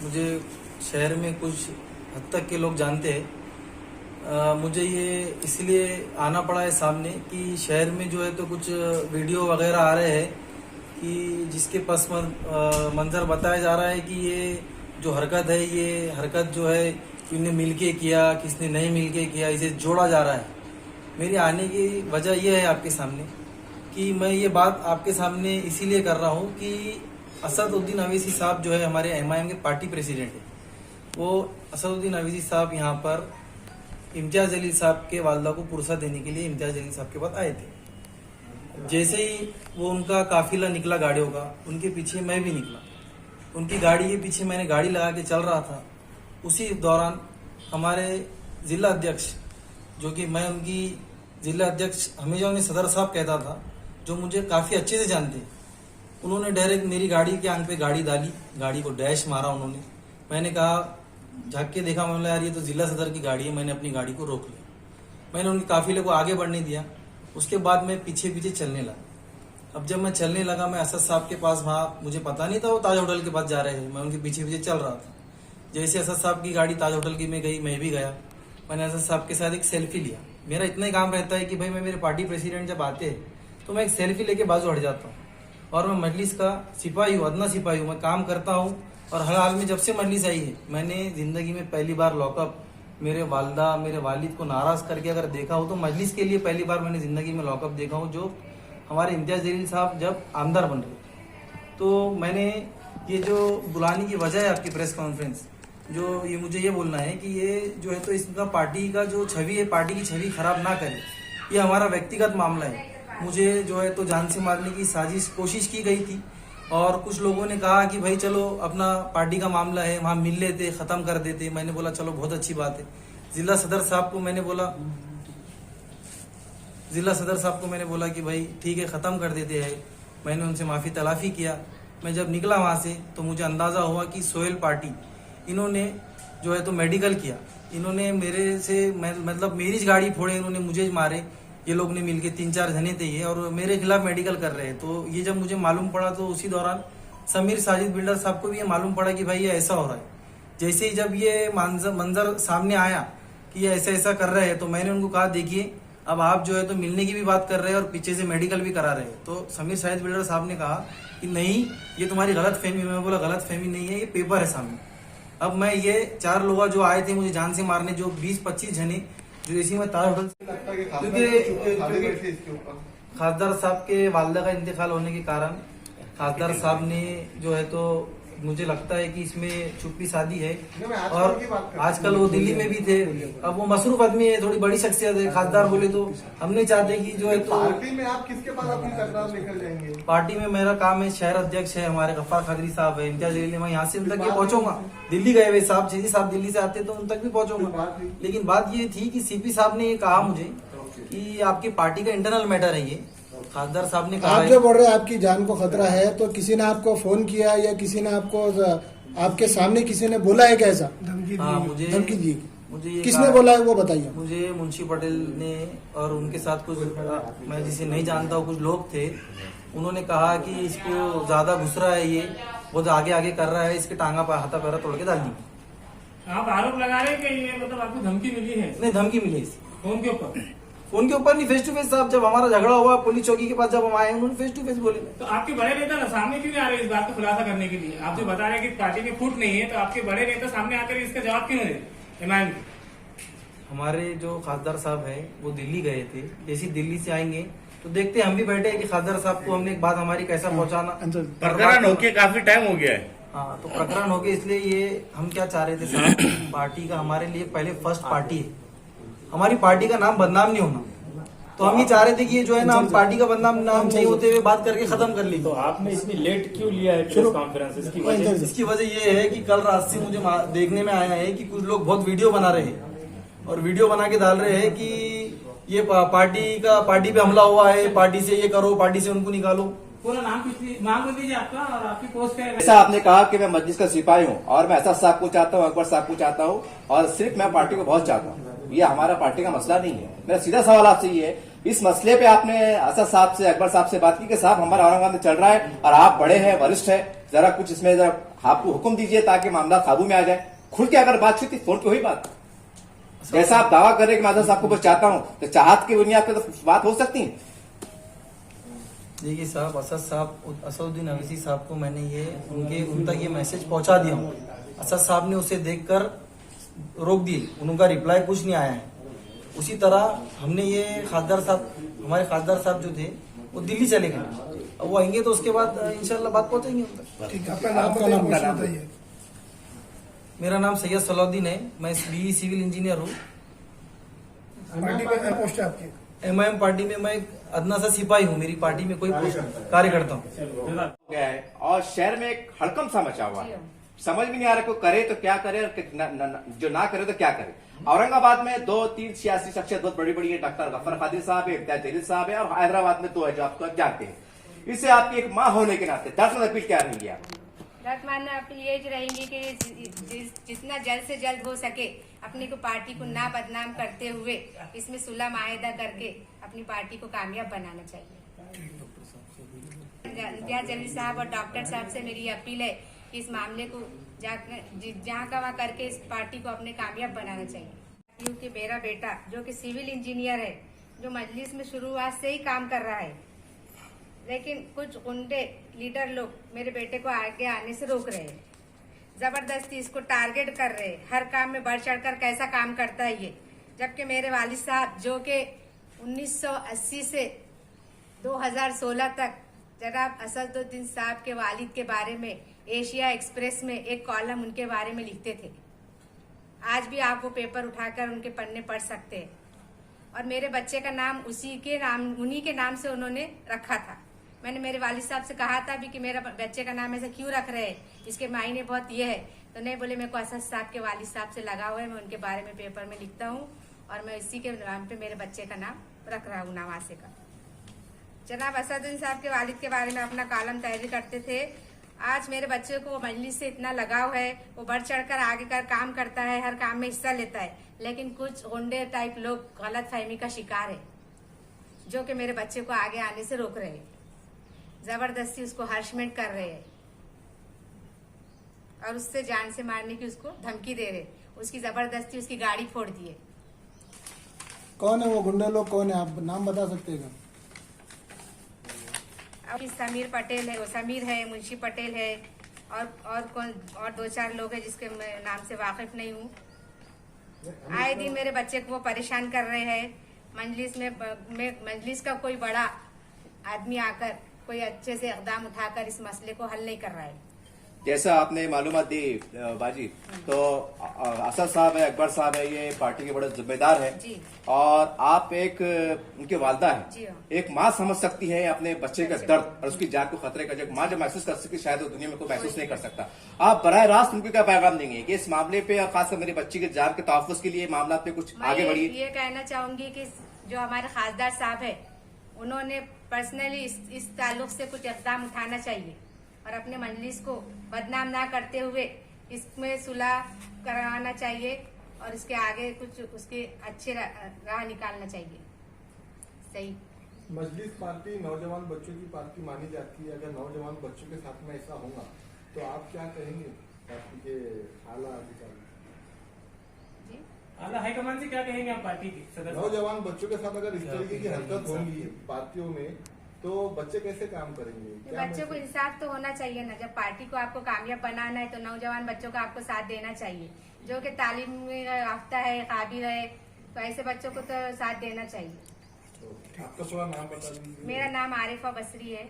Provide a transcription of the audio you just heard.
मुझे शहर में कुछ हद तक के लोग जानते हैं। मुझे ये इसलिए आना पड़ा है सामने कि शहर में जो है तो कुछ वीडियो वगैरह आ रहे हैं कि जिसके पस मंजर बताया जा रहा है कि ये जो हरकत है, ये हरकत जो है किसने मिलके किया, किसने नहीं मिलके किया, इसे जोड़ा जा रहा है। मेरी आने की वजह यह है आपके सामने कि मैं ये बात आपके सामने इसीलिए कर रहा हूँ कि असदुद्दीन अवैसी साहब जो है हमारे एमआईएम के पार्टी प्रेसिडेंट है। वो असदुद्दीन अवैसी साहब यहाँ पर इम्तियाज जलील साहब के वालदा को पुरसा देने के लिए इम्तियाज जलील साहब के पास आए थे। जैसे ही वो उनका काफिला निकला गाड़ियों का, उनके पीछे मैं भी निकला। उनकी गाड़ी के पीछे मैंने गाड़ी लगा के चल रहा था। उसी दौरान हमारे जिला अध्यक्ष, जो कि मैं उनकी जिला अध्यक्ष हमेशा उन्हें सदर साहब कहता था, जो मुझे काफ़ी अच्छे से जानते, उन्होंने डायरेक्ट मेरी गाड़ी के आंख पे गाड़ी डाली, गाड़ी को डैश मारा उन्होंने। मैंने कहा, झाँक के देखा, मैंने यार ये तो जिला सदर की गाड़ी है। मैंने अपनी गाड़ी को रोक लिया। मैंने उनके काफिले को आगे बढ़ने दिया। उसके बाद मैं पीछे पीछे चलने लगा। अब जब मैं चलने लगा, मैं असद साहब के पास, वहाँ मुझे पता नहीं था वो ताज होटल के पास जा रहे थे। मैं उनके पीछे पीछे चल रहा था। जैसे असद साहब की गाड़ी ताज होटल की में गई, मैं भी गया। मैंने असद साहब के साथ एक सेल्फी लिया। मेरा इतना ही काम रहता है कि भाई मैं मेरे पार्टी प्रेसिडेंट जब आते हैं तो मैं एक सेल्फी लेके बाजू हट जाता हूँ। और मैं मजलिस का सिपाही हूँ, अदना सिपाही हूँ। मैं काम करता हूँ। और हर हाल में जब से मजलिस आई है, मैंने जिंदगी में पहली बार लॉकअप मेरे वालदा, मेरे वालिद को नाराज करके अगर देखा हो तो मजलिस के लिए पहली बार मैंने जिंदगी में लॉकअप देखा हूँ, जो हमारे इम्तियाज जलील साहब जब आमदार बन रहे। तो मैंने ये जो बुलाने की वजह है आपकी प्रेस कॉन्फ्रेंस, जो ये मुझे ये बोलना है कि ये जो है तो इसका पार्टी का जो छवि है, पार्टी की छवि खराब ना करे। ये हमारा व्यक्तिगत मामला है। मुझे जो है तो जान से मारने की साजिश कोशिश की गई थी और कुछ लोगों ने कहा कि भाई चलो अपना पार्टी का मामला है, वहाँ मिल लेते, खत्म कर देते। मैंने बोला चलो बहुत अच्छी बात है। जिला सदर साहब को मैंने बोला कि भाई ठीक है, खत्म कर देते हैं। मैंने उनसे माफी तलाफी किया। मैं जब निकला वहाँ से तो मुझे अंदाजा हुआ कि सोहेल पार्टी, इन्होंने जो है तो मेडिकल किया। इन्होंने मेरे से मतलब मेरी गाड़ी फोड़े, इन्होंने मुझे मारे। ये लोग ने मिलके 3-4 जने थे ये, और मेरे खिलाफ मेडिकल कर रहे हैं। तो ये जब मुझे मालूम पड़ा तो उसी दौरान समीर साजिद बिल्डर साहब को भी ये मालूम पड़ा कि भाई ये ऐसा हो रहा है। जैसे ही जब ये मंजर सामने आया कि ये ऐसा ऐसा कर रहे हैं, तो मैंने उनको कहा देखिए अब आप जो है तो मिलने की भी बात कर रहे हैं और पीछे से मेडिकल भी करा रहे हैं। तो समीर साजिद बिल्डर साहब ने कहा कि नहीं, ये तुम्हारी गलत फहमी। मैं बोला गलत फहमी नहीं है, ये पेपर है सामने। अब मैं ये 4 लोग जो आए थे मुझे जान से मारने, जो 20-25 जने जो इसी में ताज होटल से, क्योंकि खासदार साहब के वालदा का इंतकाल होने के कारण खासदार साहब ने जो है तो मुझे लगता है कि इसमें छुपी शादी है। और आजकल वो दिल्ली में भी थे। अब वो मसरूफ आदमी है, थोड़ी बड़ी शख्सियत है। खासदार बोले तो हम नहीं चाहते कि जो है तो पार्टी में आप किसके पास अपनी तकरार लेकर जाएंगे? पार्टी में मेरा काम है, शहर अध्यक्ष है हमारे गफ्फार खदरी साहब है, इम्तियाज जलील, मैं यहाँ से उन तक पहुंचूंगा। दिल्ली गए हुए साहब, जी साहब दिल्ली से आते तो उन तक भी पहुंचूंगा। लेकिन बात ये थी कि सीपी साहब ने ये कहा मुझे कि आपकी पार्टी का इंटरनल मैटर है ये। खासदार साहब ने कहा, आप जो बोल रहे हैं आपकी जान को खतरा है, तो किसी ने आपको फोन किया या किसी ने आपको आपके सामने किसी ने बोला है कैसा? हाँ, मुझे धमकी दी। मुझे ये किसने बोला है वो बताइए। मुझे मुंशी पटेल ने और उनके साथ कुछ मैं जिसे नहीं जानता हूँ कुछ लोग थे। उन्होंने कहा कि इसको ज्यादा घुस रहा है, ये बहुत आगे आगे कर रहा है, इसके टांगा पर हाथा पैरा तोड़ के डाल दी। आप आरोप लगा रहे हैं कि ये मतलब आपको धमकी मिली है? नहीं, धमकी मिली इस फोन के ऊपर? फोन के ऊपर नहीं, फेस टू फेस साहब। जब हमारा झगड़ा हुआ पुलिस चौकी के पास जब हम आए, उन्होंने फेस टू फेस बोले। तो आपके बड़े नेता ना सामने क्यों नहीं आ रहे इस बात को खुलासा करने के लिए? आप जो बता रहे हैं कि पार्टी में फूट नहीं है, तो आपके बड़े नेता सामने आकर इसका जवाब क्यों नहीं दे? एमआईएम हमारे जो खासदार साहब है वो दिल्ली गए थे। जैसे दिल्ली से आएंगे तो देखते हम भी बैठे हैं कि खासदार साहब को हमने एक बात हमारी कैसा पहुंचाना। प्रकरण होके काफी टाइम हो गया है। हाँ, तो प्रकरण हो गया, इसलिए ये हम क्या चाह रहे थे साहब, पार्टी का हमारे लिए पहले फर्स्ट पार्टी है, हमारी पार्टी का नाम बदनाम नहीं होना। तो हम ये चाह रहे थे कि ये जो है ना, हम पार्टी का बदनाम नाम नहीं होते हुए बात करके खत्म कर ली। तो आपने इतनी लेट क्यों लिया है प्रेस कॉन्फ्रेंस? इसकी वजह ये है कि कल रात से मुझे देखने में आया है कि कुछ लोग बहुत वीडियो बना रहे हैं और वीडियो बना के डाल रहे हैं कि ये पार्टी पे हमला हुआ है, पार्टी से ये करो, पार्टी से उनको निकालो। पूरा नाम नाम बोल दीजिए आपका और आपकी पोस्ट है। ऐसा आपने कहा कि मैं मस्जिद का सिपाही हूँ और मैं असद साहब को चाहता हूँ, अकबर साहब को चाहता हूँ और सिर्फ मैं पार्टी को बहुत चाहता हूँ। ये हमारा पार्टी का मसला नहीं है। मेरा सीधा सवाल आपसे ये है, इस मसले पे आपने असद साहब से, अकबर साहब से बात की कि साहब हमारा औरंगाबाद में चल रहा है और आप बड़े हैं, वरिष्ठ है, जरा कुछ इसमें जरा आप हुक्म दीजिए ताकि मामला काबू में आ जाए। खुल के अगर बात हुई फोन पे हुई बात, जैसा आप दावा कर रहे हैं कि मैं असद साहब को बस चाहता हूं, तो चाहत की बुनियाद पर तो बात हो सकती है। देखिए साहब, असदुद्दीन अवैसी साहब को मैंने ये उन तक ये मैसेज पहुंचा दिया हूँ। असद साहब ने उसे देखकर रोक दी, उनका रिप्लाई कुछ नहीं आया है। उसी तरह हमने ये हमारे खासदार साहब जो थे वो दिल्ली चले गए, अब वो आएंगे तो उसके बाद इंशाल्लाह बात पहुंचेंगे उन तक। ठीक है, आपका नाम बताइए। मेरा नाम सैयद सलाउद्दीन है, मैं BE सिविल इंजीनियर हूँ। पार्टी में क्या पोस्ट है आपकी? MIM पार्टी में मैं एक अदना सा सिपाही हूँ, मेरी पार्टी में कोई कार्यकर्ता हूँ। गया है और शहर में एक हड़कंप सा मचा हुआ है, समझ में नहीं आ रहा कोई करे तो क्या करे और जो ना करे तो क्या करे। औरंगाबाद में 2-3 सियासी शख्सियत बहुत बड़ी बड़ी है, डॉक्टर गफर कादिर साहब है, इम्तियाज जलील साहब है, और हैदराबाद में 2 है जो आपको जानते हैं। इससे आपकी एक माँ होने के नाते दरअसल अपील क्या रहेंगी आप? वर्तमान अपील ये रहेंगी कि जितना जल्द से जल्द हो सके अपनी को पार्टी को ना बदनाम करते हुए इसमें सुलह माहिदा करके अपनी पार्टी को कामयाब बनाना चाहिए। इम्तियाज जलील साहब और डॉक्टर साहब से मेरी अपील है कि इस मामले को जहाँ का वहाँ करके इस पार्टी को अपने कामयाब बनाना चाहिए। क्योंकि मेरा बेटा जो कि सिविल इंजीनियर है, जो मजलिस में शुरुआत से ही काम कर रहा है, लेकिन कुछ गुंडे लीडर लोग मेरे बेटे को आगे आने से रोक रहे हैं, जबरदस्ती इसको टारगेट कर रहे हैं। हर काम में बढ़ चढ़कर कैसा काम करता है ये, जबकि मेरे वालिद साहब जो कि 1980 से 2016 तक जनाब असदुद्दीन साहब के वालिद के बारे में एशिया एक्सप्रेस में एक कॉलम उनके बारे में लिखते थे। आज भी आप वो पेपर उठाकर उनके पन्ने पढ़ सकते हैं। और मेरे बच्चे का नाम उन्हीं के नाम से उन्होंने रखा था। मैंने मेरे वालिद साहब से कहा था भी कि मेरा बच्चे का नाम ऐसे क्यों रख रहे हैं, इसके मायने बहुत ये है। तो नहीं, बोले मेरे को असद साहब के वालिद साहब से लगा हुआ है, मैं उनके बारे में पेपर में लिखता हूँ और मैं इसी के नाम पे मेरे बच्चे का नाम रख रहा हूँ, नवासे का। जनाब असदुद्दीन साहब के वालिद के बारे में अपना कॉलम तैयारी करते थे। आज मेरे बच्चे को मजलिस से इतना लगाव है, वो बढ़ चढ़कर आगे का काम करता है, हर काम में हिस्सा लेता है, लेकिन कुछ गुंडे टाइप लोग गलत फहमी का शिकार है, जो कि मेरे बच्चे को आगे आने से रोक रहे हैं, जबरदस्ती उसको हर्षमेंट कर रहे हैं और उससे जान से मारने की उसको धमकी दे रहे, उसकी जबरदस्ती उसकी गाड़ी फोड़ दिए। कौन है वो गुंडे लोग, कौन है, आप नाम बता सकते हैं? अभी समीर पटेल है, वो समीर है, मुंशी पटेल है और 2-4 लोग हैं जिसके मैं नाम से वाकिफ नहीं हूँ। आए दिन मेरे बच्चे को वो परेशान कर रहे हैं। मजलिस का कोई बड़ा आदमी आकर कोई अच्छे से इकदाम उठाकर इस मसले को हल नहीं कर रहा है। जैसा आपने मालूमात दी बाजी, तो असद साहब है, अकबर साहब है, ये पार्टी के बड़े जिम्मेदार हैं जी। और आप एक उनके वालदा जी हैं। हाँ। एक माँ समझ सकती है अपने बच्चे का दर्द और उसकी जान को खतरे का, जब माँ जब महसूस कर सकती, शायद वो दुनिया में कोई महसूस नहीं कर सकता। आप बराह रास्त उनको क्या पैगाम देंगे कि इस मामले पे और खासकर मेरी बच्ची के जान के तहफ़्फ़ुज़ के लिए मामला पे कुछ आगे बढ़िए? ये कहना चाहूंगी कि जो हमारे खासदार साहब है, उन्होंने पर्सनली इस ताल्लुक से कुछ इक़दाम उठाना चाहिए और अपने मजलिस को बदनाम ना करते हुए इसमें सुलह करवाना चाहिए और इसके आगे कुछ उसके अच्छे राह निकालना चाहिए। सही। मजलिस पार्टी नौजवान बच्चों की पार्टी मानी जाती है। अगर नौजवान बच्चों के साथ में ऐसा होगा तो आप क्या कहेंगे पार्टी के आला अधिकारी? जी, आला हाईकमान से क्या कहेंगे आप पार्टी के सदस्य? नौजवान बच्चों के साथ अगर इस तरीके की हरकत होंगी पार्टियों में तो बच्चे कैसे काम करेंगे? बच्चों को इंसाफ तो होना चाहिए ना। जब पार्टी को आपको कामयाब बनाना है तो नौजवान बच्चों को आपको साथ देना चाहिए, जो कि तालीम में याफ्ता है, काबिल है, तो ऐसे बच्चों को तो साथ देना चाहिए। आपका पूरा नाम बता दीजिए। मेरा नाम आरिफा बसरी है।